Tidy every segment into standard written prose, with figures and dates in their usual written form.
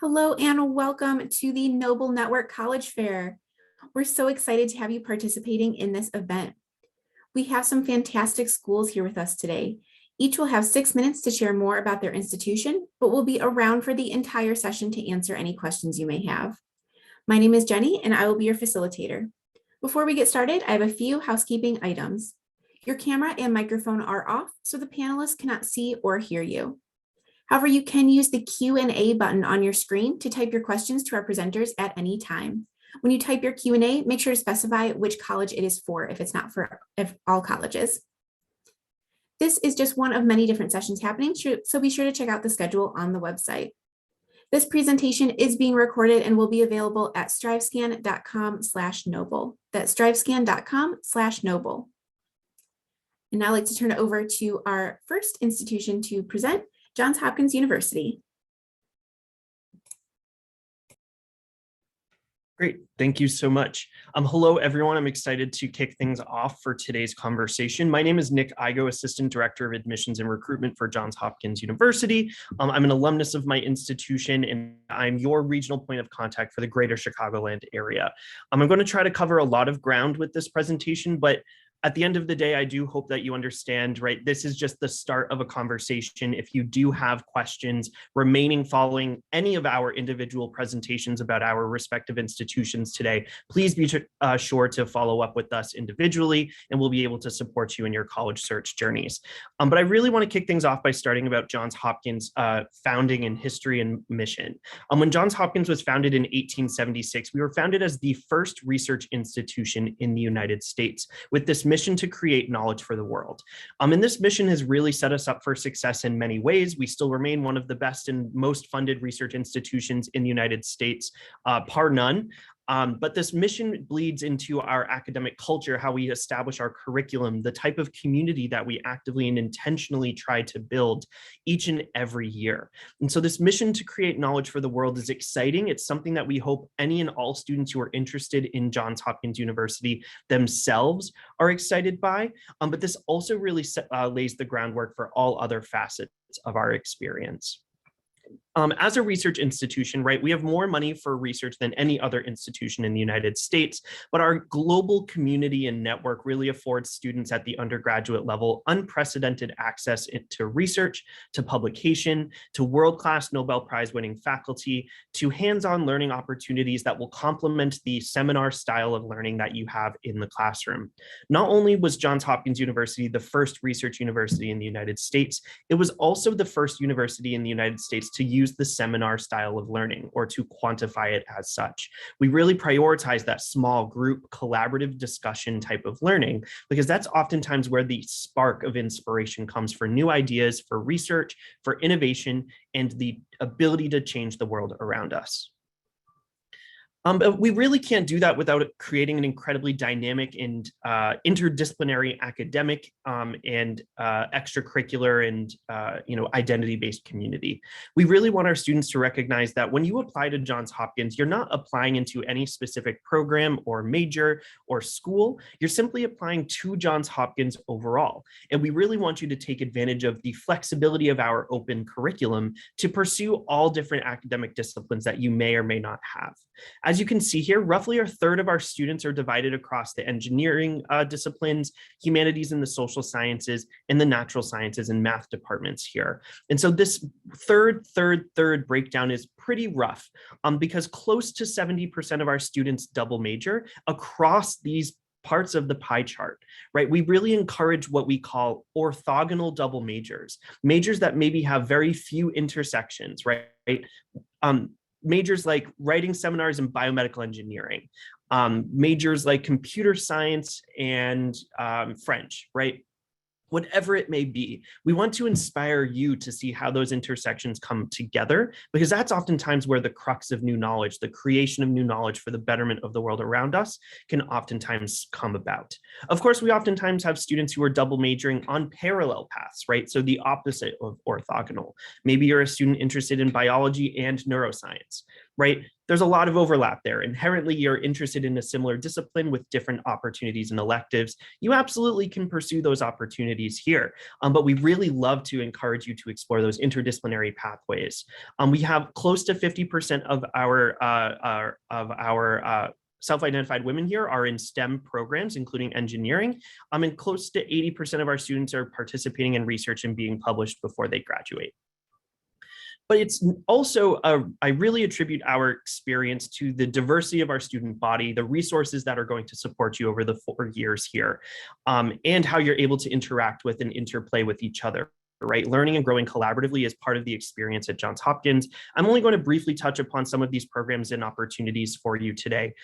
Hello and welcome to the Noble Network College Fair. We're so excited to have you participating in this event. We have some fantastic schools here with us today. Each will have 6 minutes to share more about their institution, but will be around for the entire session to answer any questions you may have. My name is Jenny and I will be your facilitator. Before we get started, I have a few housekeeping items. Your camera and microphone are off, so the panelists cannot see or hear you. However, you can use the Q&A button on your screen to type your questions to our presenters at any time. When you type your Q&A, make sure to specify which college it is for if it's not for all colleges. This is just one of many different sessions happening, so be sure to check out the schedule on the website. This presentation is being recorded and will be available at strivescan.com/noble. That's strivescan.com/noble. And now I'd like to turn it over to our first institution to present, Johns Hopkins University. Great, thank you so much. Hello, everyone. I'm excited to kick things off for today's conversation. My name is Nick Igo, Assistant Director of Admissions and Recruitment for Johns Hopkins University. I'm an alumnus of my institution, and I'm your regional point of contact for the greater Chicagoland area. I'm going to try to cover a lot of ground with this presentation, but at the end of the day, I do hope that you understand, right? This is just the start of a conversation. If you do have questions remaining following any of our individual presentations about our respective institutions today, please be sure to follow up with us individually, and we'll be able to support you in your college search journeys. But I really want to kick things off by starting about Johns Hopkins' founding and history and mission. When Johns Hopkins was founded in 1876, we were founded as the first research institution in the United States, with this mission to create knowledge for the world. And this mission has really set us up for success in many ways. We still remain one of the best and most funded research institutions in the United States, par none. But this mission bleeds into our academic culture, how we establish our curriculum, the type of community that we actively and intentionally try to build each and every year. And so this mission to create knowledge for the world is exciting. It's something that we hope any and all students who are interested in Johns Hopkins University themselves are excited by. But this also really lays the groundwork for all other facets of our experience. As a research institution, right, we have more money for research than any other institution in the United States, but our global community and network really affords students at the undergraduate level unprecedented access to research, to publication, to world-class Nobel Prize winning faculty, to hands-on learning opportunities that will complement the seminar style of learning that you have in the classroom. Not only was Johns Hopkins University the first research university in the United States, it was also the first university in the United States to use the seminar style of learning, or to quantify it as such. We really prioritize that small group collaborative discussion type of learning, because that's oftentimes where the spark of inspiration comes for new ideas, for research, for innovation, and the ability to change the world around us. But we really can't do that without creating an incredibly dynamic and interdisciplinary academic and extracurricular and identity-based community. We really want our students to recognize that when you apply to Johns Hopkins, you're not applying into any specific program or major or school. You're simply applying to Johns Hopkins overall. And we really want you to take advantage of the flexibility of our open curriculum to pursue all different academic disciplines that you may or may not have. As you can see here, roughly a third of our students are divided across the engineering disciplines, humanities and the social sciences, and the natural sciences and math departments here. And so this third breakdown is pretty rough because close to 70% of our students double major across these parts of the pie chart, right? We really encourage what we call orthogonal double majors, majors that maybe have very few intersections, right? Majors like writing seminars and biomedical engineering, majors like computer science and French, right? Whatever it may be, we want to inspire you to see how those intersections come together, because that's oftentimes where the crux of new knowledge, the creation of new knowledge for the betterment of the world around us, can oftentimes come about. Of course, we oftentimes have students who are double majoring on parallel paths, right? So the opposite of orthogonal. Maybe you're a student interested in biology and neuroscience. right? There's a lot of overlap there. Inherently, you're interested in a similar discipline with different opportunities and electives. You absolutely can pursue those opportunities here, but we really love to encourage you to explore those interdisciplinary pathways. We have close to 50% of our self-identified women here are in STEM programs, including engineering, and close to 80% of our students are participating in research and being published before they graduate. But it's also, I really attribute our experience to the diversity of our student body, the resources that are going to support you over the 4 years here, and how you're able to interact with and interplay with each other. Right? Learning and growing collaboratively is part of the experience at Johns Hopkins. I'm only going to briefly touch upon some of these programs and opportunities for you today.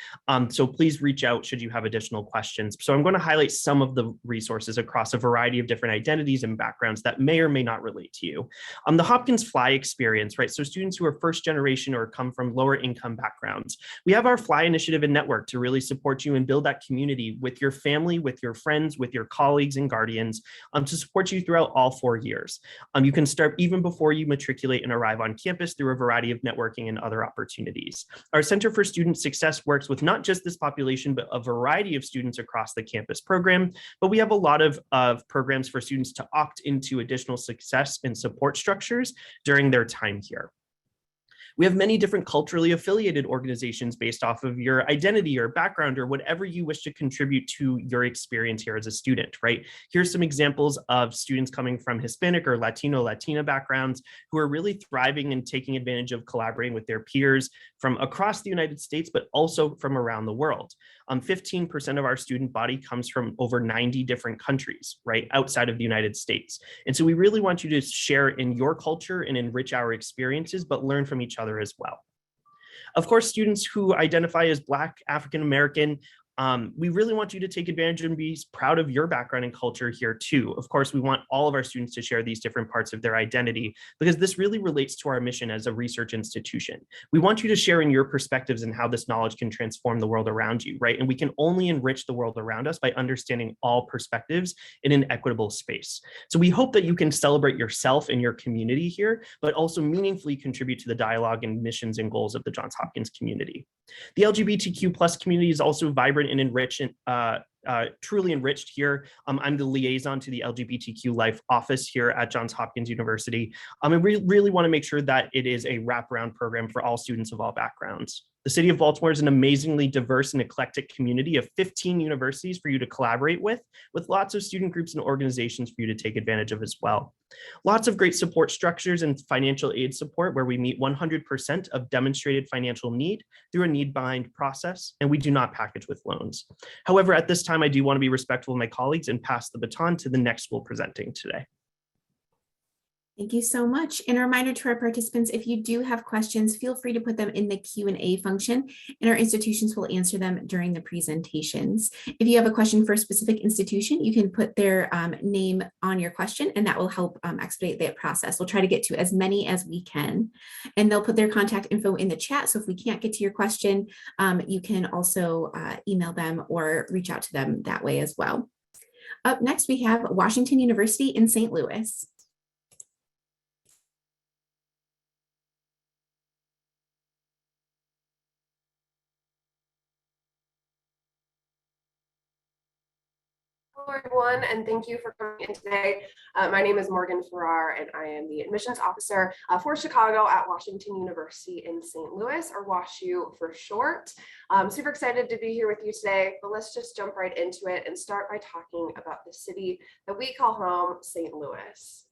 So please reach out should you have additional questions. So I'm going to highlight some of the resources across a variety of different identities and backgrounds that may or may not relate to you. The Hopkins Fly experience, right? So students who are first generation or come from lower income backgrounds. We have our Fly initiative and network to really support you and build that community with your family, with your friends, with your colleagues and guardians, to support you throughout all 4 years. You can start even before you matriculate and arrive on campus through a variety of networking and other opportunities. Our Center for Student Success works with not just this population, but a variety of students across the campus program. But we have a lot of programs for students to opt into additional success and support structures during their time here. We have many different culturally affiliated organizations based off of your identity or background or whatever you wish to contribute to your experience here as a student, right? Here's some examples of students coming from Hispanic or Latina backgrounds who are really thriving and taking advantage of collaborating with their peers from across the United States, but also from around the world. 15% of our student body comes from over 90 different countries, right, outside of the United States. And so we really want you to share in your culture and enrich our experiences, but learn from each other as well. Of course, students who identify as Black, African American, we really want you to take advantage and be proud of your background and culture here too. Of course, we want all of our students to share these different parts of their identity because this really relates to our mission as a research institution. We want you to share in your perspectives and how this knowledge can transform the world around you, right? And we can only enrich the world around us by understanding all perspectives in an equitable space. So we hope that you can celebrate yourself and your community here, but also meaningfully contribute to the dialogue and missions and goals of the Johns Hopkins community. The LGBTQ plus community is also vibrant and enriched, truly enriched here. I'm the liaison to the LGBTQ Life office here at Johns Hopkins University. And we really want to make sure that it is a wraparound program for all students of all backgrounds. The city of Baltimore is an amazingly diverse and eclectic community of 15 universities for you to collaborate with lots of student groups and organizations for you to take advantage of as well. Lots of great support structures and financial aid support where we meet 100% of demonstrated financial need through a need-bind process, and we do not package with loans. However, at this time, I do want to be respectful of my colleagues and pass the baton to the next school presenting today. Thank you so much. And a reminder to our participants, if you do have questions, feel free to put them in the Q&A function, and our institutions will answer them during the presentations. If you have a question for a specific institution, you can put their name on your question, and that will help expedite that process. We'll try to get to as many as we can, and they'll put their contact info in the chat. So if we can't get to your question, you can also email them or reach out to them that way as well. Up next, we have Washington University in St. Louis. Hello, everyone, and thank you for coming in today. My name is Morgan Farrar, and I am the admissions officer for Chicago at Washington University in St. Louis, or WashU for short. I'm super excited to be here with you today, but let's just jump right into it and start by talking about the city that we call home, St. Louis.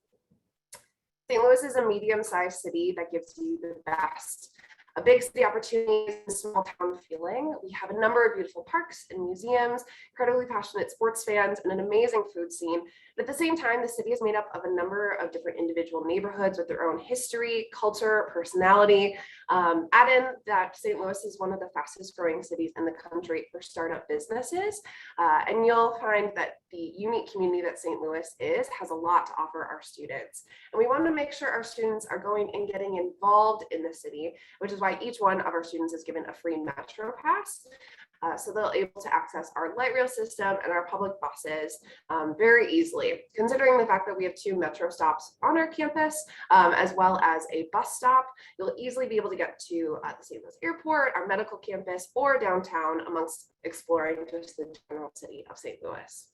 St. Louis is a medium-sized city that gives you the best a big city opportunities and small town feeling. We have a number of beautiful parks and museums, incredibly passionate sports fans, and an amazing food scene. But at the same time, the city is made up of a number of different individual neighborhoods with their own history, culture, personality. Add in that St. Louis is one of the fastest growing cities in the country for startup businesses. And you'll find that the unique community that St. Louis has a lot to offer our students. And we want to make sure our students are going and getting involved in the city, which is why each one of our students is given a free Metro Pass. so they'll able to access our light rail system and our public buses very easily, considering the fact that we have 2 metro stops on our campus, as well as a bus stop. You'll easily be able to get to the St. Louis Airport, our medical campus, or downtown amongst exploring just the general city of St. Louis.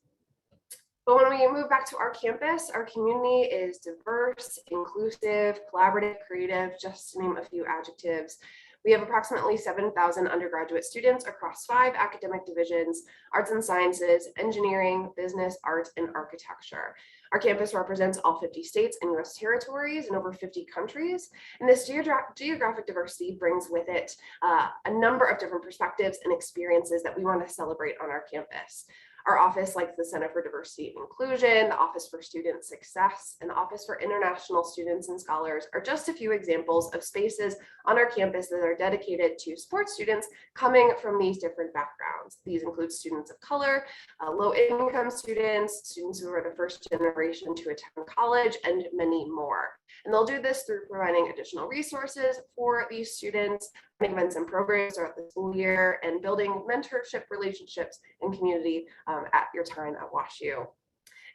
But when we move back to our campus, our community is diverse, inclusive, collaborative, creative, just to name a few adjectives. We have approximately 7,000 undergraduate students across 5 academic divisions: arts and sciences, engineering, business, arts, and architecture. Our campus represents all 50 states and US territories and over 50 countries. And this geographic diversity brings with it a number of different perspectives and experiences that we want to celebrate on our campus. Our office, like the Center for Diversity and Inclusion, the Office for Student Success, and the Office for International Students and Scholars, are just a few examples of spaces on our campus that are dedicated to sports students coming from these different backgrounds. These include students of color, low-income students, students who are the first generation to attend college, and many more. And they'll do this through providing additional resources for these students, events and programs throughout the school year, and building mentorship relationships and community at your time at WashU.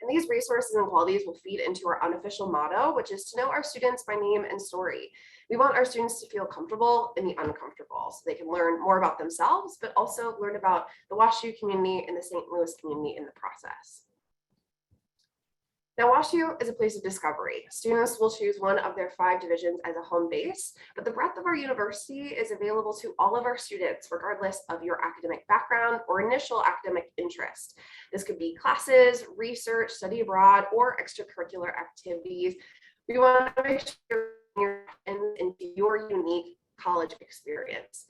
And these resources and qualities will feed into our unofficial motto, which is to know our students by name and story. We want our students to feel comfortable in the uncomfortable, so they can learn more about themselves, but also learn about the WashU community and the St. Louis community in the process. Now, WashU is a place of discovery. Students will choose one of their 5 divisions as a home base, but the breadth of our university is available to all of our students, regardless of your academic background or initial academic interest. This could be classes, research, study abroad, or extracurricular activities. We want to make sure you're into your unique college experience.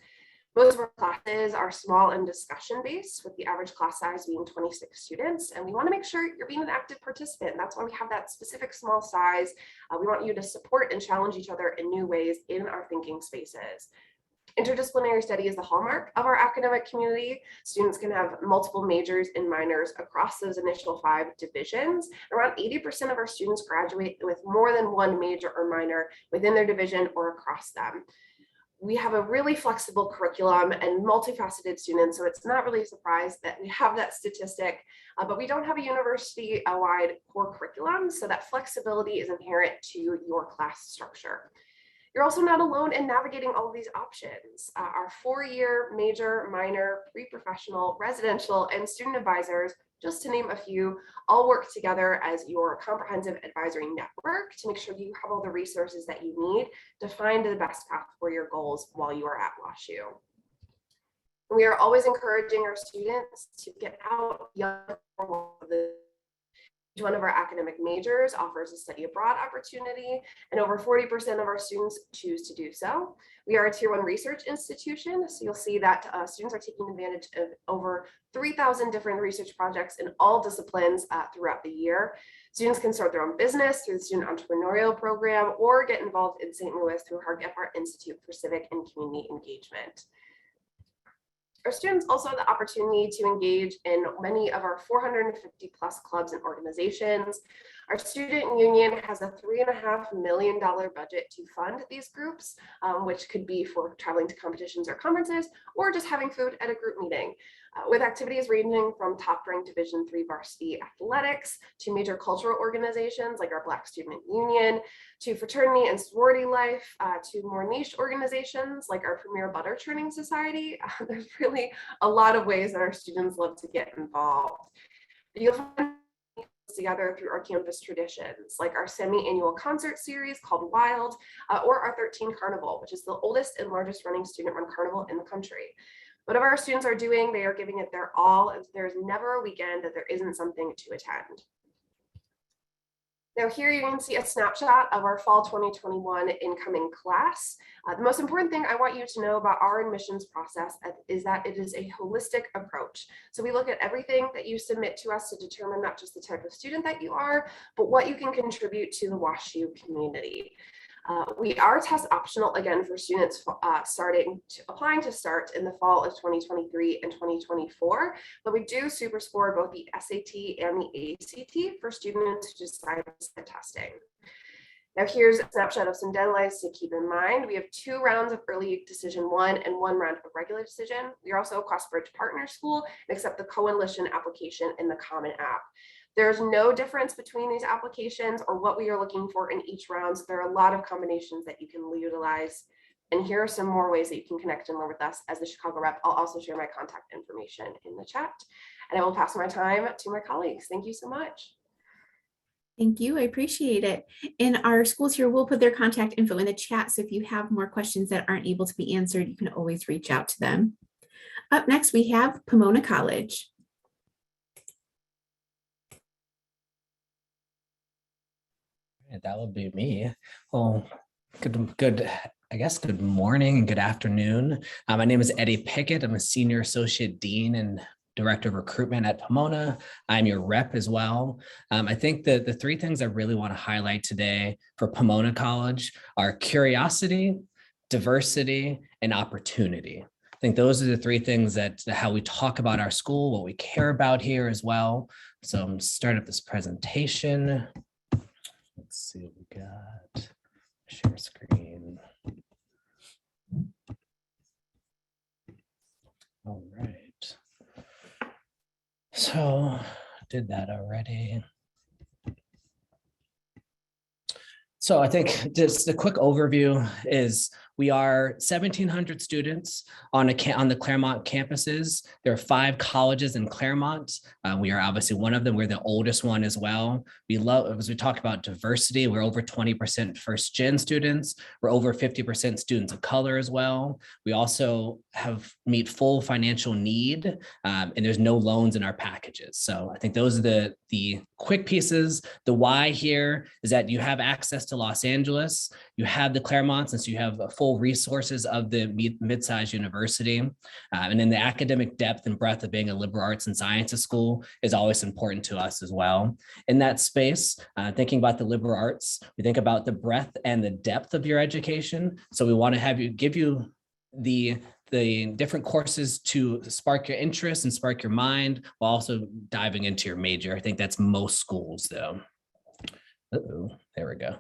Most of our classes are small and discussion-based, with the average class size being 26 students, and we want to make sure you're being an active participant. That's why we have that specific small size. We want you to support and challenge each other in new ways in our thinking spaces. Interdisciplinary study is the hallmark of our academic community. Students can have multiple majors and minors across those initial 5 divisions. Around 80% of our students graduate with more than 1 major or minor within their division or across them. We have a really flexible curriculum and multifaceted students, so it's not really a surprise that we have that statistic, but we don't have a university-wide core curriculum, so that flexibility is inherent to your class structure. You're also not alone in navigating all of these options. Our 4-year major, minor, pre-professional, residential, and student advisors, just to name a few, all work together as your comprehensive advisory network to make sure you have all the resources that you need to find the best path for your goals while you are at WashU. We are always encouraging our students to get out beyond each one of our academic majors offers a study abroad opportunity, and over 40% of our students choose to do so. We are a Tier 1 research institution, so you'll see that students are taking advantage of over 3,000 different research projects in all disciplines throughout the year. Students can start their own business through the Student Entrepreneurial Program or get involved in St. Louis through our Gephardt Institute for Civic and Community Engagement. Our students also have the opportunity to engage in many of our 450 plus clubs and organizations. Our student union has a $3.5 million budget to fund these groups, which could be for traveling to competitions or conferences, or just having food at a group meeting. With activities ranging from top-ranked Division III varsity athletics to major cultural organizations like our Black Student Union, to fraternity and sorority life, to more niche organizations like our Premier Butter Churning Society. There's really a lot of ways that our students love to get involved. You'll find together through our campus traditions, like our semi-annual concert series called Wild, or our 13 Carnival, which is the oldest and largest running student-run carnival in the country. Whatever our students are doing, they are giving it their all. There's never a weekend that there isn't something to attend. Now here you can see a snapshot of our fall 2021 incoming class. The most important thing I want you to know about our admissions process is that it is a holistic approach. So we look at everything that you submit to us to determine not just the type of student that you are, but what you can contribute to the WashU community. We are test optional again for students applying to start in the fall of 2023 and 2024, but we do super score both the SAT and the ACT for students who decide to start testing. Now here's a snapshot of some deadlines to keep in mind. We have 2 rounds of early decision 1 and 1 round of regular decision. We are also a cross-bridge partner school and accept the coalition application in the Common App. There's no difference between these applications or what we are looking for in each round. So there are a lot of combinations that you can utilize. And here are some more ways that you can connect and learn with us as the Chicago rep. I'll also share my contact information in the chat, and I will pass my time to my colleagues. Thank you so much. Thank you. I appreciate it. And our schools here will put their contact info in the chat. So if you have more questions that aren't able to be answered, you can always reach out to them. Up next, we have Pomona College. That would be me. Well, good morning and good afternoon. My name is Eddie Pickett. I'm a Senior Associate Dean and Director of Recruitment at Pomona. I'm your rep as well. I think that the 3 things I really want to highlight today for Pomona College are curiosity, diversity, and opportunity. I think those are the 3 things that how we talk about our school, what we care about here as well. So I'm going to start up this presentation. Let's see what we got. Share screen. All right. So did that already. So I think just a quick overview is we are 1,700 students on the Claremont campuses. There are 5 colleges in Claremont. We are obviously one of them. We're the oldest one as well. We love, as we talk about diversity, we're over 20% first gen students. We're over 50% students of color as well. We also meet full financial need, and there's no loans in our packages. So I think those are the quick pieces. The why here is that you have access to Los Angeles. You have the Claremonts, and so you have full resources of the mid-sized university. And then the academic depth and breadth of being a liberal arts and sciences school is always important to us as well. In that space, thinking about the liberal arts, we think about the breadth and the depth of your education. So we want to give you the different courses to spark your interest and spark your mind while also diving into your major. I think that's most schools though. There we go.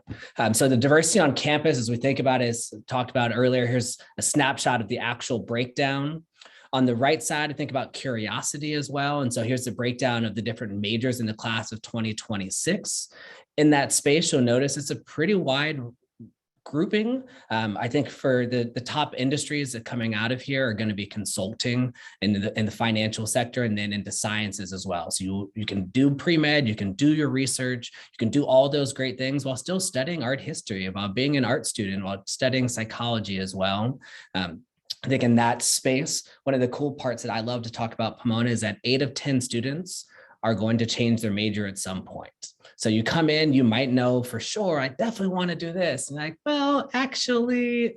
So the diversity on campus, as we think about it, as talked about earlier, here's a snapshot of the actual breakdown. On the right side, I think about curiosity as well. And so here's the breakdown of the different majors in the class of 2026. In that space, you'll notice it's a pretty wide grouping. I think for the top industries that coming out of here are going to be consulting in the financial sector, and then into sciences as well. So you can do pre-med, you can do your research, you can do all those great things while still studying art history, while being an art student, while studying psychology as well. I think in that space, one of the cool parts that I love to talk about Pomona is that 8 of 10 students are going to change their major at some point. So you come in, you might know for sure, I definitely want to do this. And like, well, actually,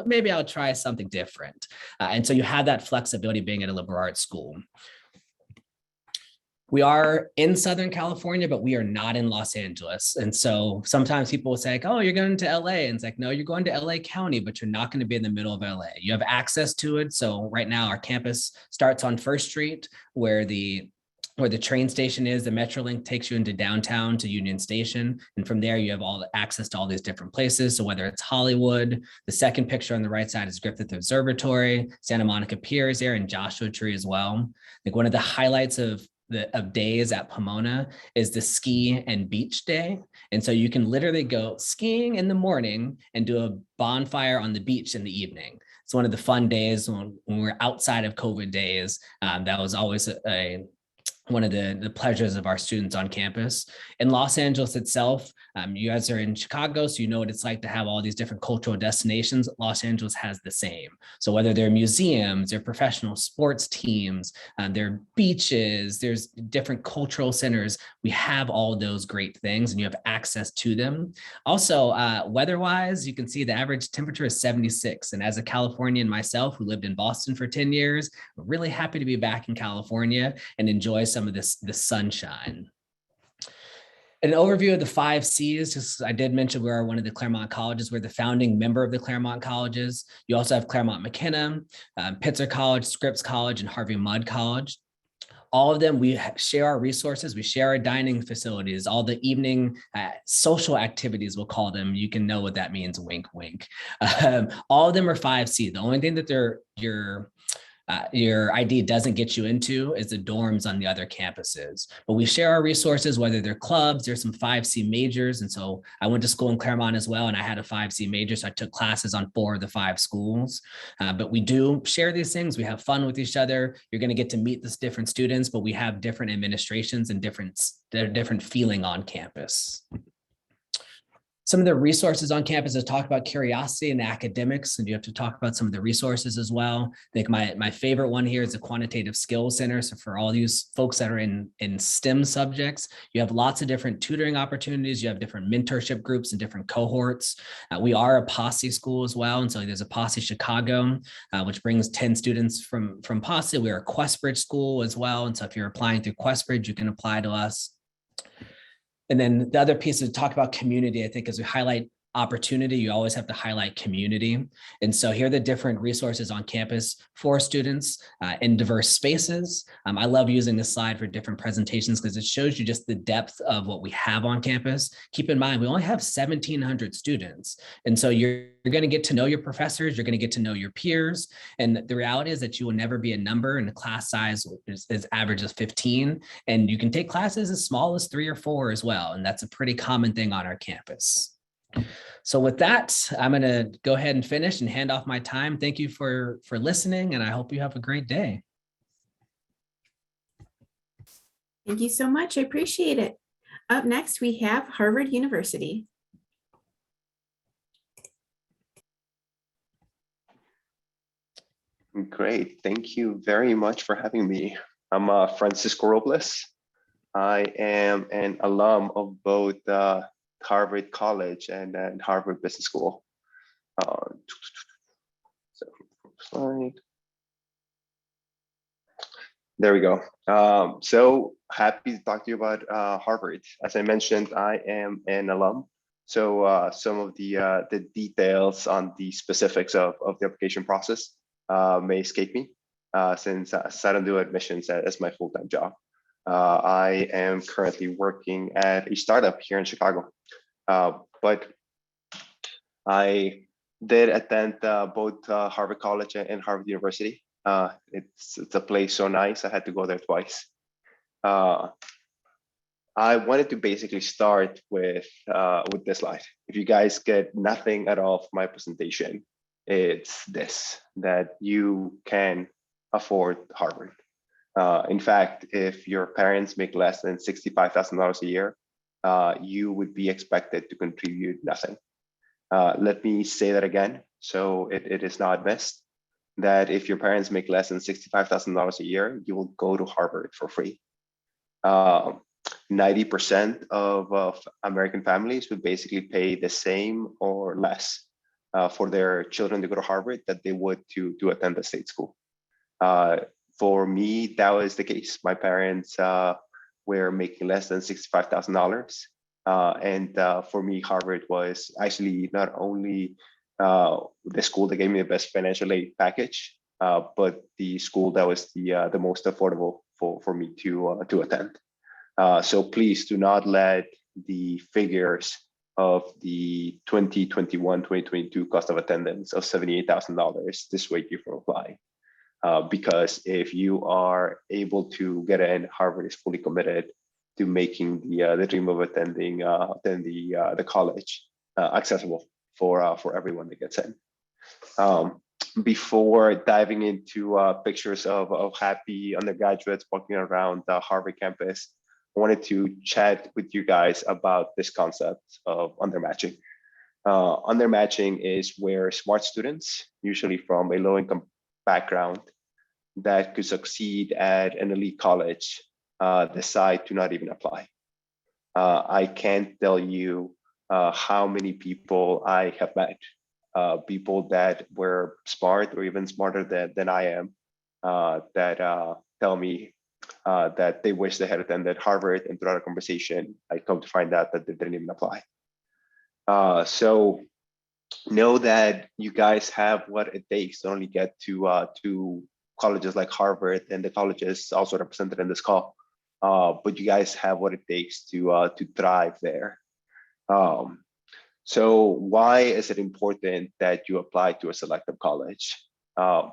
maybe I'll try something different. And so you have that flexibility being at a liberal arts school. We are in Southern California, but we are not in Los Angeles. And so sometimes people will say, like, oh, you're going to LA. And it's like, no, you're going to LA County, but you're not going to be in the middle of LA. You have access to it. So right now our campus starts on First Street, where the train station is. The Metrolink takes you into downtown to Union Station. And from there, you have all the access to all these different places. So whether it's Hollywood, the second picture on the right side is Griffith Observatory, Santa Monica Pier is there, and Joshua Tree as well. I think one of the highlights of days at Pomona is the ski and beach day. And so you can literally go skiing in the morning and do a bonfire on the beach in the evening. It's one of the fun days when we're outside of COVID days. That was always one of the pleasures of our students on campus. In Los Angeles itself, you guys are in Chicago, so you know what it's like to have all these different cultural destinations. Los Angeles has the same. So whether they're museums, they're professional sports teams, they're beaches, there's different cultural centers, we have all those great things and you have access to them. Also, weather-wise, you can see the average temperature is 76. And as a Californian myself who lived in Boston for 10 years, I'm really happy to be back in California and enjoy some of this sunshine. An overview of the 5 C's, just I did mention we are one of the Claremont colleges. We're the founding member of the Claremont colleges. You also have Claremont McKenna, Pitzer College, Scripps College, and Harvey Mudd College. all of them, we share our resources, we share our dining facilities, all the evening social activities, we'll call them. You can know what that means, wink, wink. All of them are 5C. The only thing that your ID doesn't get you into is the dorms on the other campuses. But we share our resources, whether they're clubs, there's some 5C majors. And so I went to school in Claremont as well, and I had a 5C major. So I took classes on 4 of the 5 schools. But we do share these things. We have fun with each other. You're going to get to meet these different students, but we have different administrations and different feeling on campus. Some of the resources on campus is talk about curiosity and academics, and you have to talk about some of the resources as well. I think my favorite one here is the Quantitative Skills Center. So for all these folks that are in STEM subjects, you have lots of different tutoring opportunities. You have different mentorship groups and different cohorts. We are a Posse school as well. And so there's a Posse Chicago, which brings 10 students from Posse. We're a Questbridge school as well. And so if you're applying through Questbridge, you can apply to us. And then the other piece is to talk about community. I think as we highlight opportunity, you always have to highlight community. And so here are the different resources on campus for students in diverse spaces. I love using this slide for different presentations because it shows you just the depth of what we have on campus. Keep in mind, we only have 1,700 students. And so you're going to get to know your professors, you're going to get to know your peers. And the reality is that you will never be a number, and the class size is average of 15. And you can take classes as small as 3 or 4 as well. And that's a pretty common thing on our campus. So with that, I'm going to go ahead and finish and hand off my time. Thank you for listening, and I hope you have a great day. Thank you so much. I appreciate it. Up next, we have Harvard University. Great. Thank you very much for having me. I'm Francisco Robles. I am an alum of both Harvard College and Harvard Business School. So slide. There we go. So happy to talk to you about Harvard. As I mentioned, I am an alum. So some of the details on the specifics of the application process may escape me since I don't do admissions as my full-time job. I am currently working at a startup here in Chicago, but I did attend both Harvard College and Harvard University. It's a place so nice, I had to go there twice. I wanted to basically start with this slide. If you guys get nothing at all from my presentation, it's this, that you can afford Harvard. In fact, if your parents make less than $65,000 a year, you would be expected to contribute nothing. Let me say that again, so it is not missed, that if your parents make less than $65,000 a year, you will go to Harvard for free. 90% of American families would basically pay the same or less for their children to go to Harvard that they would to attend the state school. For me, that was the case. My parents were making less than $65,000. And for me, Harvard was actually not only the school that gave me the best financial aid package, but the school that was the most affordable for me to attend. So please do not let the figures of the 2021-2022 cost of attendance of $78,000 dissuade you from applying. Because if you are able to get in, Harvard is fully committed to making the dream of attending the college accessible for everyone that gets in. Before diving into pictures of happy undergraduates walking around the Harvard campus, I wanted to chat with you guys about this concept of undermatching. Undermatching is where smart students, usually from a low-income background, that could succeed at an elite college decide to not even apply. I can't tell you how many people I have met, people that were smart or even smarter than I am, that tell me that they wish they had attended Harvard, and throughout a conversation, I come to find out that they didn't even apply. So know that you guys have what it takes to only get to colleges like Harvard and the colleges also represented in this call, but you guys have what it takes to thrive there. So why is it important that you apply to a selective college?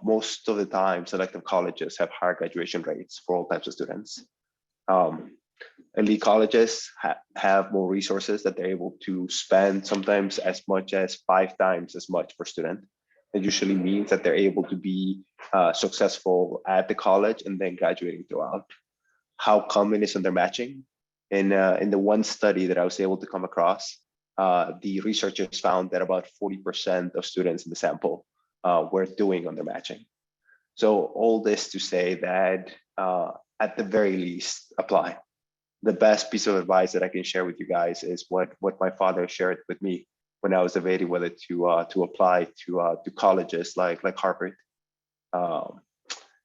Most of the time, selective colleges have higher graduation rates for all types of students. Elite colleges have more resources that they're able to spend, sometimes as much as 5 times as much per student. It usually means that they're able to be successful at the college and then graduating throughout. How common is undermatching? In the one study that I was able to come across, the researchers found that about 40% of students in the sample were doing undermatching. So all this to say that at the very least, apply. The best piece of advice that I can share with you guys is what my father shared with me when I was debating whether to apply to colleges like Harvard.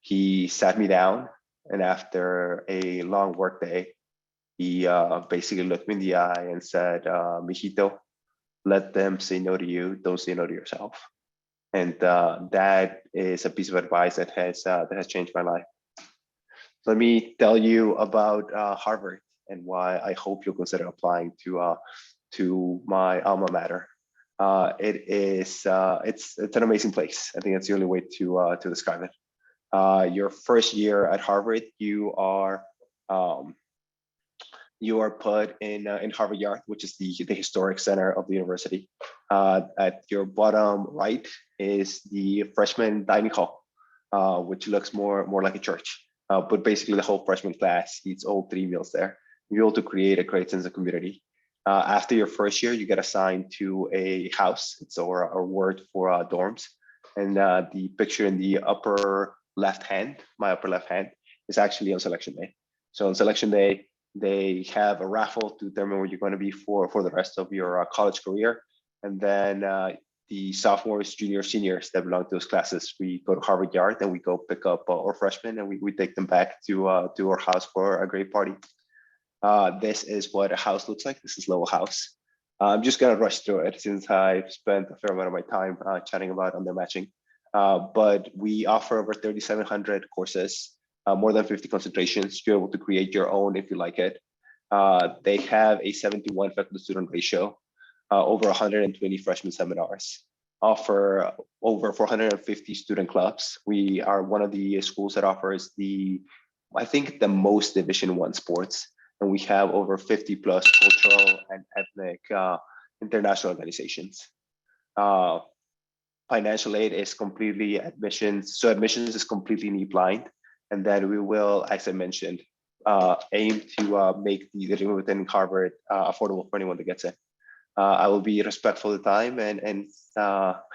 He sat me down, and after a long work day, he basically looked me in the eye and said, "Mijito, let them say no to you. Don't say no to yourself." And that is a piece of advice that has changed my life. Let me tell you about Harvard and why I hope you'll consider applying to my alma mater. It's an amazing place. I think that's the only way to describe it. Your first year at Harvard, you are put in Harvard Yard, which is the historic center of the university. At your bottom right is the freshman dining hall, which looks more like a church. But basically the whole freshman class eats all 3 meals there. You're able to create a great sense of community. After your first year, you get assigned to a house. It's our word for dorms. And the picture in the upper left hand, my upper left hand, is actually on selection day. So on selection day, they have a raffle to determine where you're going to be for the rest of your college career. And then the sophomores, juniors, seniors that belong to those classes, we go to Harvard Yard and we go pick up our freshmen and we take them back to our house for a great party. This is what a house looks like. This is Lowell House. I'm just going to rush through it since I've spent a fair amount of my time chatting about undermatching. But we offer over 3,700 courses, more than 50 concentrations. You're able to create your own if you like it. They have a 7-to-1 faculty-student ratio, over 120 freshman seminars, offer over 450 student clubs. We are one of the schools that offers I think the most Division I sports. And we have over 50 plus cultural and ethnic international organizations. Financial aid is completely admissions. So admissions is completely knee blind. And then we will, as I mentioned, aim to make the living within Harvard affordable for anyone that gets it. I will be respectful of the time and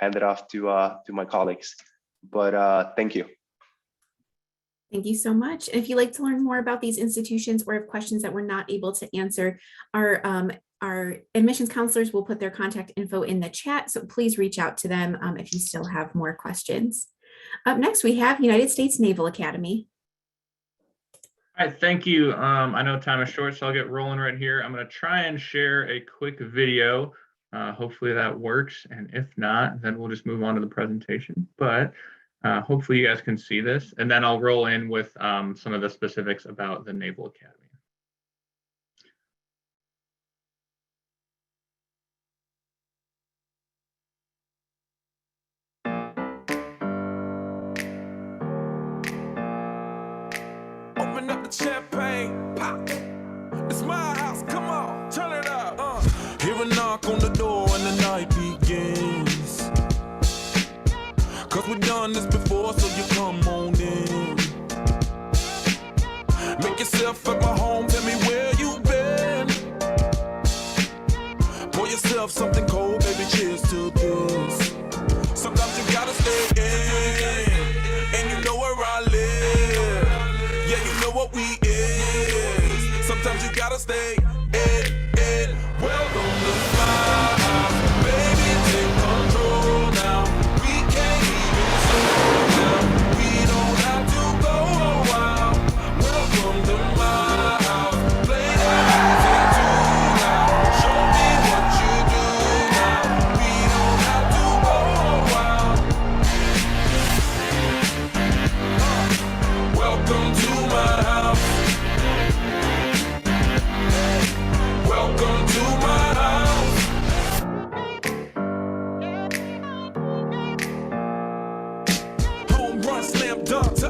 hand it off to my colleagues. But thank you. Thank you so much. And if you'd like to learn more about these institutions or have questions that we're not able to answer, our admissions counselors will put their contact info in the chat. So please reach out to them if you still have more questions. Up next, we have United States Naval Academy. All right, thank you. I know time is short, so I'll get rolling right here. I'm going to try and share a quick video. Hopefully that works. And if not, then we'll just move on to the presentation. But hopefully you guys can see this, and then I'll roll in with some of the specifics about the Naval Academy. Open up the champagne, pop. It's my house, come on, turn it up. Hear a knock on the door and the night begins. Cause we've done this before, so you come on in. Make yourself at my home, tell me where you been. Pour yourself something cold, baby, cheers to this. Sometimes you gotta stay in, and you know where I live. Yeah, you know what we is. Sometimes you gotta stay in. Welcome to my house, baby, take control now. We can't even slow down. We don't have to go a while. Welcome to my house, play that music too loud. Show me what you do now. We don't have to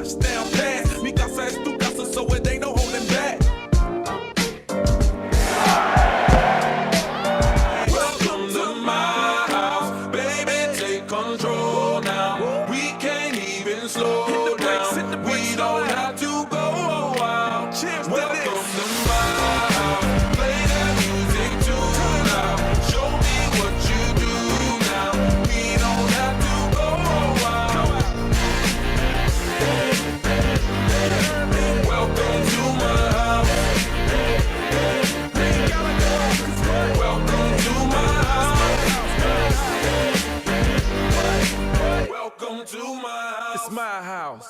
touchdown pass. Mi casa es tu casa, so it ain't no holding back. Welcome to my house, baby, take control now. We can't even slow down. We don't have to go wild. Welcome to my house, play that music too loud. Show me what you do now. We don't have to go wild. Welcome to my house. Welcome to my house. Welcome to my house. It's my house.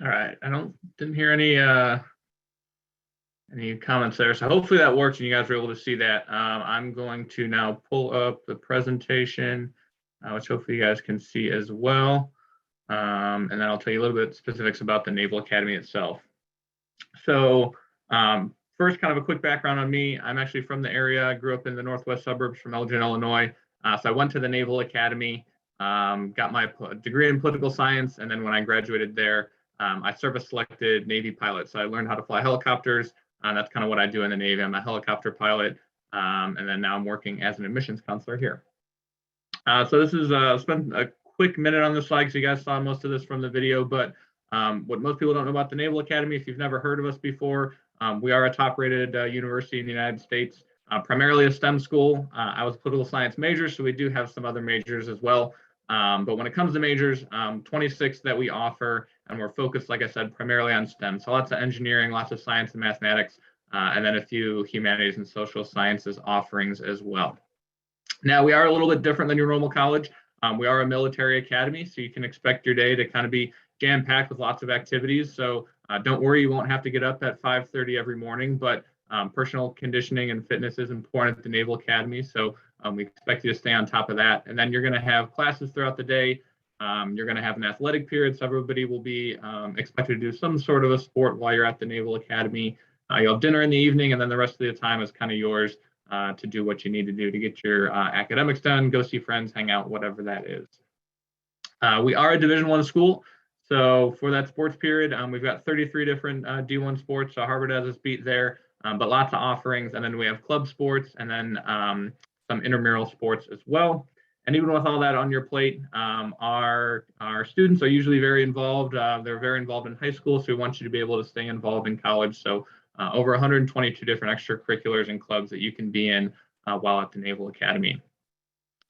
All right, didn't hear any comments there, so hopefully that works and you guys were able to see that. I'm going to now pull up the presentation, which hopefully you guys can see as well. And then I'll tell you a little bit specifics about the Naval Academy itself. So first, kind of a quick background on me. I'm actually from the area. I grew up in the northwest suburbs from Elgin, Illinois. So I went to the Naval Academy, got my degree in political science, and then when I graduated there, I service selected Navy pilot. So I learned how to fly helicopters. That's kind of what I do in the Navy. I'm a helicopter pilot. And then now I'm working as an admissions counselor here. So this is spend a quick minute on this slide because you guys saw most of this from the video. But what most people don't know about the Naval Academy, if you've never heard of us before, we are a top-rated university in the United States, primarily a STEM school. I was a political science major, so we do have some other majors as well. But when it comes to majors, 26 that we offer, and we're focused, like I said, primarily on STEM. So lots of engineering, lots of science and mathematics, and then a few humanities and social sciences offerings as well. Now, we are a little bit different than your normal college. We are a military academy, so you can expect your day to kind of be jam-packed with lots of activities. So don't worry, you won't have to get up at 5:30 every morning, but personal conditioning and fitness is important at the Naval Academy. So we expect you to stay on top of that. And then you're going to have classes throughout the day. You're going to have an athletic period. So everybody will be expected to do some sort of a sport while you're at the Naval Academy. You'll have dinner in the evening, and then the rest of the time is kind of yours to do what you need to do to get your academics done, go see friends, hang out, whatever that is. We are a Division I school. So for that sports period, we've got 33 different D1 sports. So Harvard has us beat there, but lots of offerings. And then we have club sports and then some intramural sports as well. And even with all that on your plate, our students are usually very involved. They're very involved in high school, so we want you to be able to stay involved in college. So over 122 different extracurriculars and clubs that you can be in while at the Naval Academy.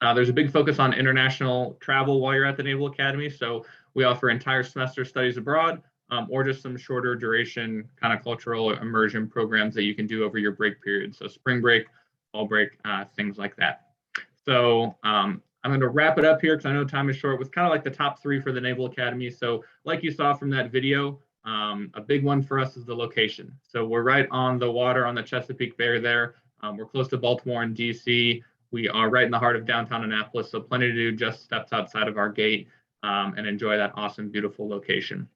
There's a big focus on international travel while you're at the Naval Academy. So we offer entire semester studies abroad or just some shorter duration kind of cultural immersion programs that you can do over your break period. So spring break, fall break, things like that. So I'm going to wrap it up here because I know time is short with kind of like the top 3 for the Naval Academy. So like you saw from that video, a big one for us is the location. So we're right on the water on the Chesapeake Bay there. We're close to Baltimore and DC. We are right in the heart of downtown Annapolis, so plenty to do just steps outside of our gate and enjoy that awesome, beautiful location.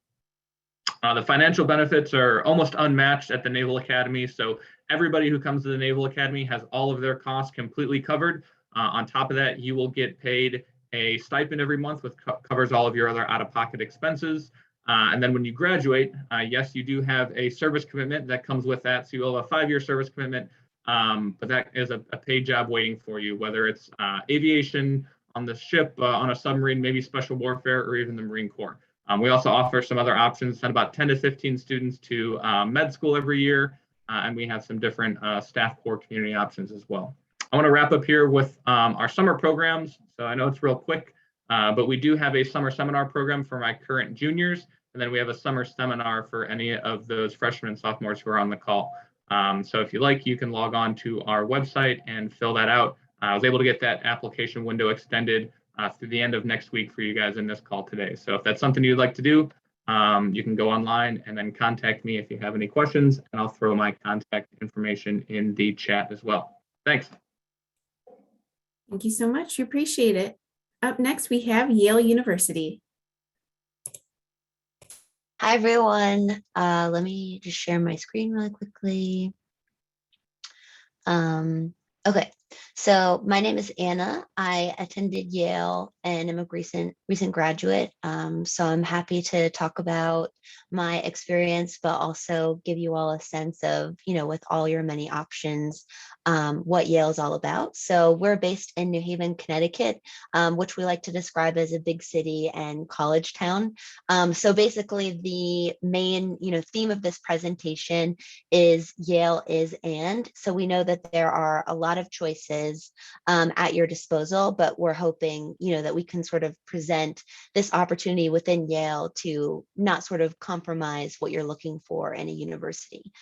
The financial benefits are almost unmatched at the Naval Academy. So everybody who comes to the Naval Academy has all of their costs completely covered. On top of that, you will get paid a stipend every month, which covers all of your other out-of-pocket expenses. And then when you graduate, yes, you do have a service commitment that comes with that. So you will have a 5-year service commitment, but that is a paid job waiting for you, whether it's aviation, on the ship, on a submarine, maybe special warfare, or even the Marine Corps. We also offer some other options, send about 10 to 15 students to med school every year, and we have some different staff corps community options as well. I want to wrap up here with our summer programs. So I know it's real quick, but we do have a summer seminar program for my current juniors, and then we have a summer seminar for any of those freshmen and sophomores who are on the call. So if you like, you can log on to our website and fill that out. I was able to get that application window extended through the end of next week for you guys in this call today. So if that's something you'd like to do, you can go online and then contact me if you have any questions, and I'll throw my contact information in the chat as well. Thanks. Thank you so much. We appreciate it. Up next, we have Yale University. Hi, everyone. Let me just share my screen really quickly. Okay, So my name is Anna. I attended Yale and I'm a recent graduate. So I'm happy to talk about my experience, but also give you all a sense of, with all your many options, what Yale is all about. So we're based in New Haven, Connecticut, which we like to describe as a big city and college town. So basically the main, theme of this presentation is Yale is and. So we know that there are a lot of choices at your disposal, but we're hoping, that we can sort of present this opportunity within Yale to not sort of compromise what you're looking for in a university.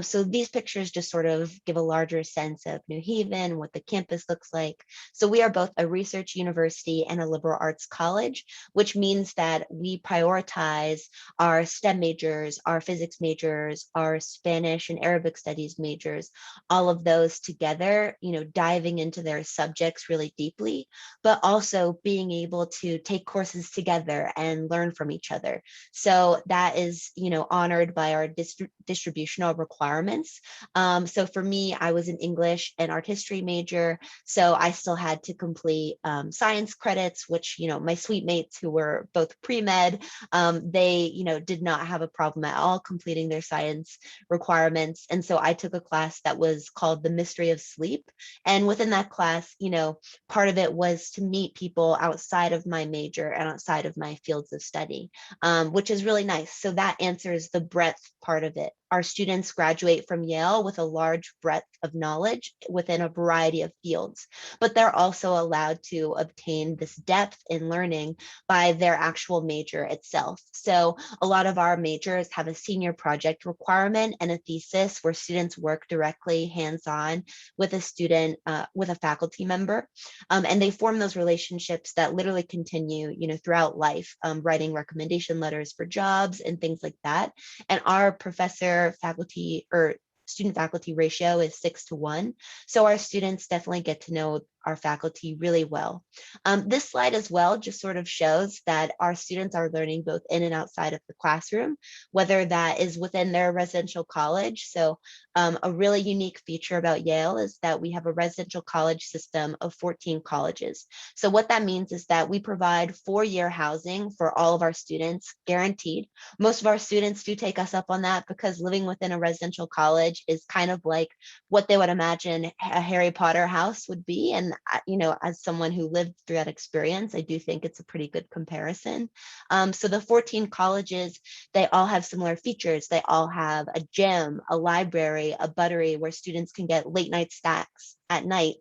So these pictures just sort of give a larger sense of New Haven, what the campus looks like. So we are both a research university and a liberal arts college, which means that we prioritize our STEM majors, our physics majors, our Spanish and Arabic studies majors, all of those together, diving into their subjects really deeply, but also being able to take courses together and learn from each other. So that is, honored by our distributional requirements. So for me, I was an English and art history major, so I still had to complete science credits, which, my suite mates who were both pre-med, they, did not have a problem at all completing their science requirements. And so I took a class that was called The Mystery of Sleep. And within that class, part of it was to meet people outside of my major and outside of my fields of study, which is really nice. So that answers the breadth part of it. Our students graduate from Yale with a large breadth of knowledge within a variety of fields, but they're also allowed to obtain this depth in learning by their actual major itself. So a lot of our majors have a senior project requirement and a thesis where students work directly hands-on with a student, with a faculty member. And they form those relationships that literally continue, throughout life, writing recommendation letters for jobs and things like that. And our professor faculty or student faculty ratio is 6:1. So our students definitely get to know our faculty really well. This slide as well just sort of shows that our students are learning both in and outside of the classroom, whether that is within their residential college. So a really unique feature about Yale is that we have a residential college system of 14 colleges. So what that means is that we provide 4-year housing for all of our students, guaranteed. Most of our students do take us up on that because living within a residential college is kind of like what they would imagine a Harry Potter house would be. And, as someone who lived through that experience, I do think it's a pretty good comparison. So the 14 colleges, they all have similar features. They all have a gym, a library, a buttery where students can get late night snacks at night,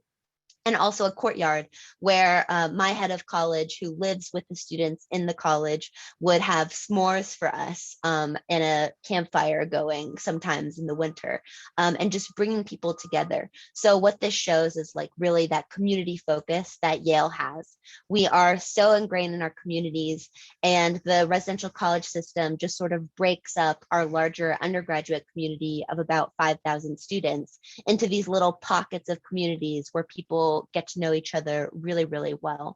and also a courtyard where my head of college, who lives with the students in the college, would have s'mores for us and a campfire going sometimes in the winter, and just bringing people together. So what this shows is like really that community focus that Yale has. We are so ingrained in our communities, and the residential college system just sort of breaks up our larger undergraduate community of about 5,000 students into these little pockets of communities where people get to know each other really, really well.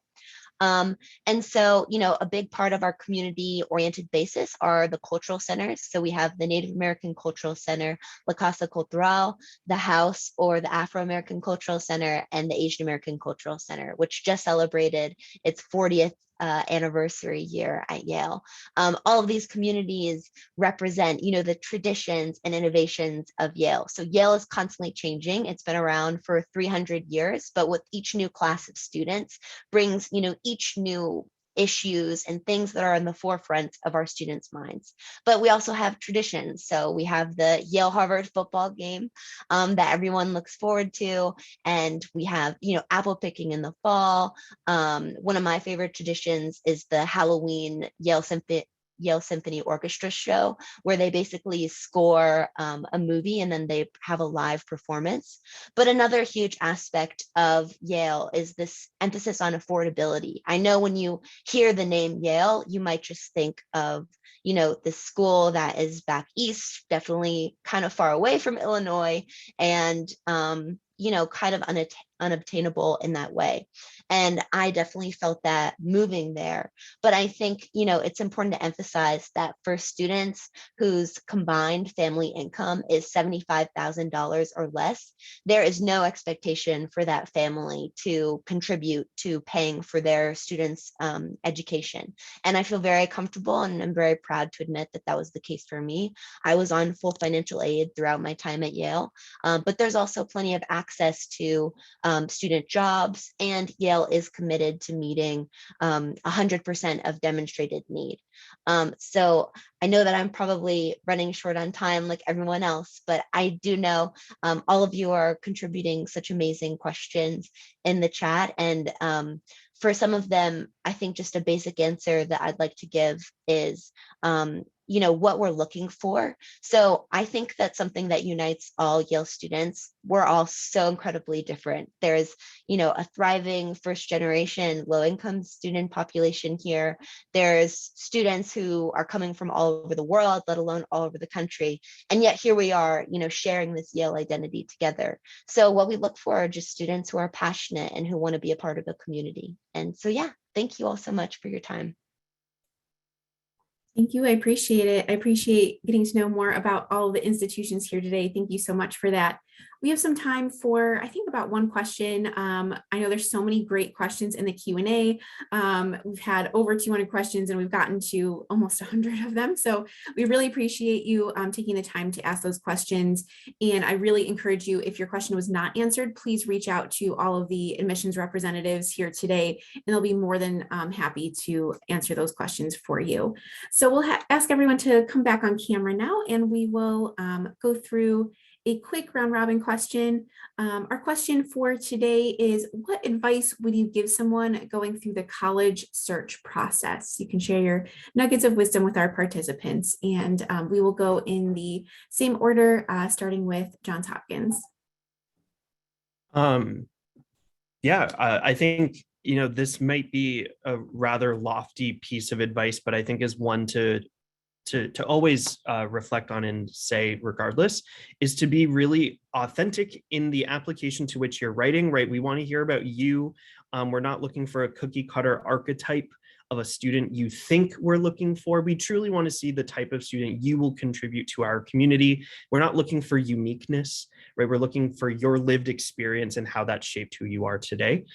And so, a big part of our community-oriented basis are the cultural centers. So we have the Native American Cultural Center, La Casa Cultural, the House, or the Afro-American Cultural Center, and the Asian American Cultural Center, which just celebrated its 40th anniversary year at Yale. All of these communities represent, the traditions and innovations of Yale. So Yale is constantly changing. It's been around for 300 years, but with each new class of students brings, each new issues and things that are in the forefront of our students' minds. But we also have traditions. So we have the Yale Harvard football game that everyone looks forward to. And we have, apple picking in the fall. One of my favorite traditions is the Halloween Yale Symphony Orchestra show, where they basically score a movie and then they have a live performance. But another huge aspect of Yale is this emphasis on affordability. I know when you hear the name Yale, you might just think of, the school that is back east, definitely kind of far away from Illinois, and kind of unobtainable in that way. And I definitely felt that moving there. But I think, it's important to emphasize that for students whose combined family income is $75,000 or less, there is no expectation for that family to contribute to paying for their students' education. And I feel very comfortable, and I'm very proud to admit that that was the case for me. I was on full financial aid throughout my time at Yale, but there's also plenty of access to student jobs, and Yale is committed to meeting 100% of demonstrated need. So I know that I'm probably running short on time like everyone else, but I do know all of you are contributing such amazing questions in the chat. And for some of them, I think just a basic answer that I'd like to give is, what we're looking for. So I think that's something that unites all Yale students. We're all so incredibly different. There's, a thriving first generation low income student population here. There's students who are coming from all over the world, let alone all over the country. And yet here we are, sharing this Yale identity together. So what we look for are just students who are passionate and who want to be a part of a community. And so, yeah, thank you all so much for your time. Thank you. I appreciate it. I appreciate getting to know more about all of the institutions here today. Thank you so much for that. We have some time for, I think, about one question. I know there's so many great questions in the Q&A. We've had over 200 questions and we've gotten to almost 100 of them. So we really appreciate you taking the time to ask those questions. And I really encourage you, if your question was not answered, please reach out to all of the admissions representatives here today, and they'll be more than happy to answer those questions for you. So we'll ask everyone to come back on camera now, and we will go through a quick round robin question. Our question for today is, what advice would you give someone going through the college search process? You can share your nuggets of wisdom with our participants, and we will go in the same order, starting with Johns Hopkins. I think, this might be a rather lofty piece of advice, but I think is one to always reflect on and say regardless, is to be really authentic in the application to which you're writing, right? We want to hear about you. We're not looking for a cookie cutter archetype of a student you think we're looking for. We truly want to see the type of student you will contribute to our community. We're not looking for uniqueness, right? We're looking for your lived experience and how that shaped who you are today.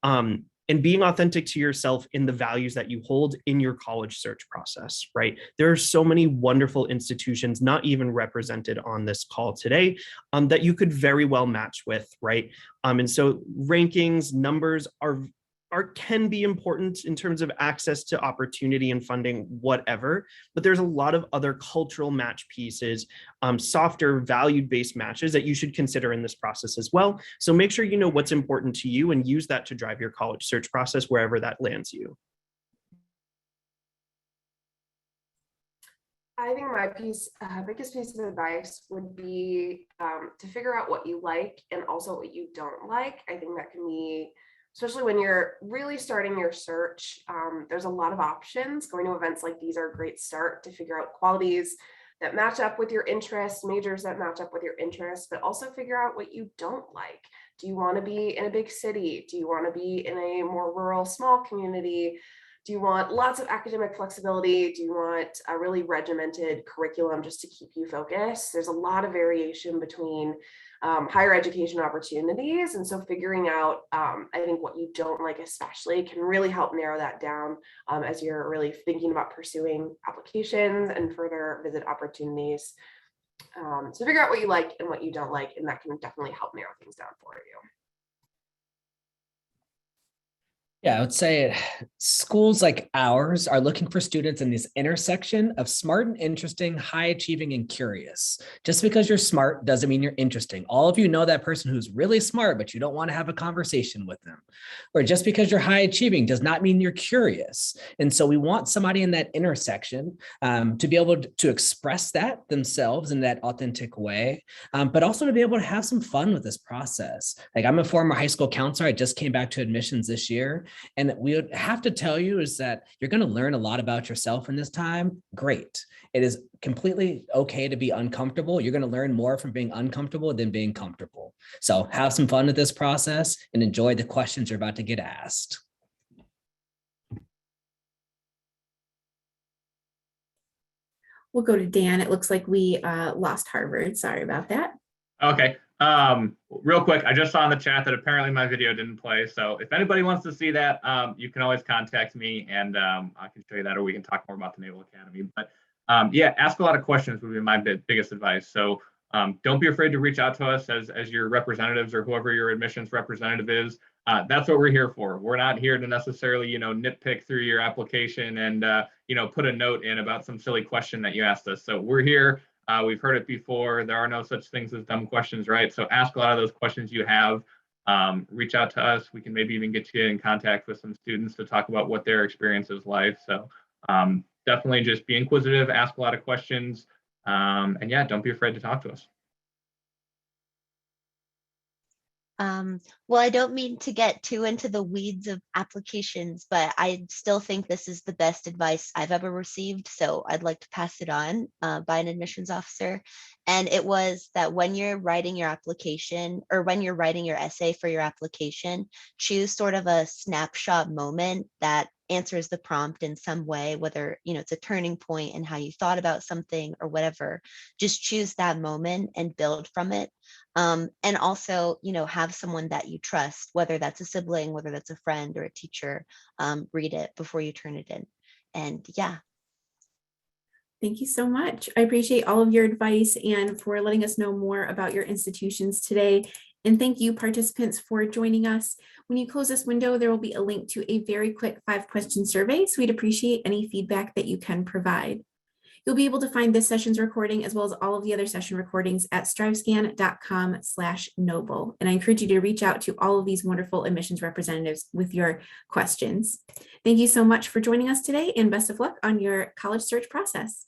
And being authentic to yourself in the values that you hold in your college search process, right? There are so many wonderful institutions, not even represented on this call today, that you could very well match with, right? And so rankings, numbers can be important in terms of access to opportunity and funding, whatever, but there's a lot of other cultural match pieces, softer value-based matches that you should consider in this process as well. So make sure you know what's important to you and use that to drive your college search process wherever that lands you. I think my biggest piece of advice would be to figure out what you like and also what you don't like. I think that can be, especially when you're really starting your search, there's a lot of options. Going to events like these are a great start to figure out qualities that match up with your interests, majors that match up with your interests, but also figure out what you don't like. Do you want to be in a big city? Do you want to be in a more rural, small community? Do you want lots of academic flexibility? Do you want a really regimented curriculum just to keep you focused? There's a lot of variation between higher education opportunities. And so figuring out, I think what you don't like especially can really help narrow that down as you're really thinking about pursuing applications and further visit opportunities. So figure out what you like and what you don't like, and that can definitely help narrow things down for you. Yeah, I would say schools like ours are looking for students in this intersection of smart and interesting, high achieving and curious. Just because you're smart doesn't mean you're interesting. All of you know that person who's really smart, but you don't want to have a conversation with them. Or just because you're high achieving does not mean you're curious. And so we want somebody in that intersection to be able to express that themselves in that authentic way, but also to be able to have some fun with this process. Like, I'm a former high school counselor. I just came back to admissions this year. And we would have to tell you is that you're going to learn a lot about yourself in this time. Great. It is completely okay to be uncomfortable. You're going to learn more from being uncomfortable than being comfortable. So have some fun with this process and enjoy the questions you're about to get asked. We'll go to Dan. It looks like we lost Harvard. Sorry about that. Okay. Real quick, I just saw in the chat that apparently my video didn't play. So if anybody wants to see that, you can always contact me and I can show you that, or we can talk more about the Naval Academy. But yeah, ask a lot of questions would be my biggest advice. So don't be afraid to reach out to us as your representatives or whoever your admissions representative is. That's what we're here for. We're not here to necessarily, nitpick through your application and, put a note in about some silly question that you asked us. So we're here. We've heard it before. There are no such things as dumb questions, right? So ask a lot of those questions you have. Reach out to us. We can maybe even get you in contact with some students to talk about what their experience is like. So definitely just be inquisitive, ask a lot of questions, and yeah, don't be afraid to talk to us. Well, I don't mean to get too into the weeds of applications, but I still think this is the best advice I've ever received. So I'd like to pass it on by an admissions officer. And it was that when you're writing your application or when you're writing your essay for your application, choose sort of a snapshot moment that answers the prompt in some way, whether it's a turning point in how you thought about something or whatever. Just choose that moment and build from it. And also, have someone that you trust, whether that's a sibling, whether that's a friend or a teacher, read it before you turn it in. And yeah. Thank you so much. I appreciate all of your advice and for letting us know more about your institutions today. And thank you, participants, for joining us. When you close this window, there will be a link to a very quick 5-question survey. So we'd appreciate any feedback that you can provide. You'll be able to find this session's recording as well as all of the other session recordings at strivescan.com/noble. And I encourage you to reach out to all of these wonderful admissions representatives with your questions. Thank you so much for joining us today and best of luck on your college search process.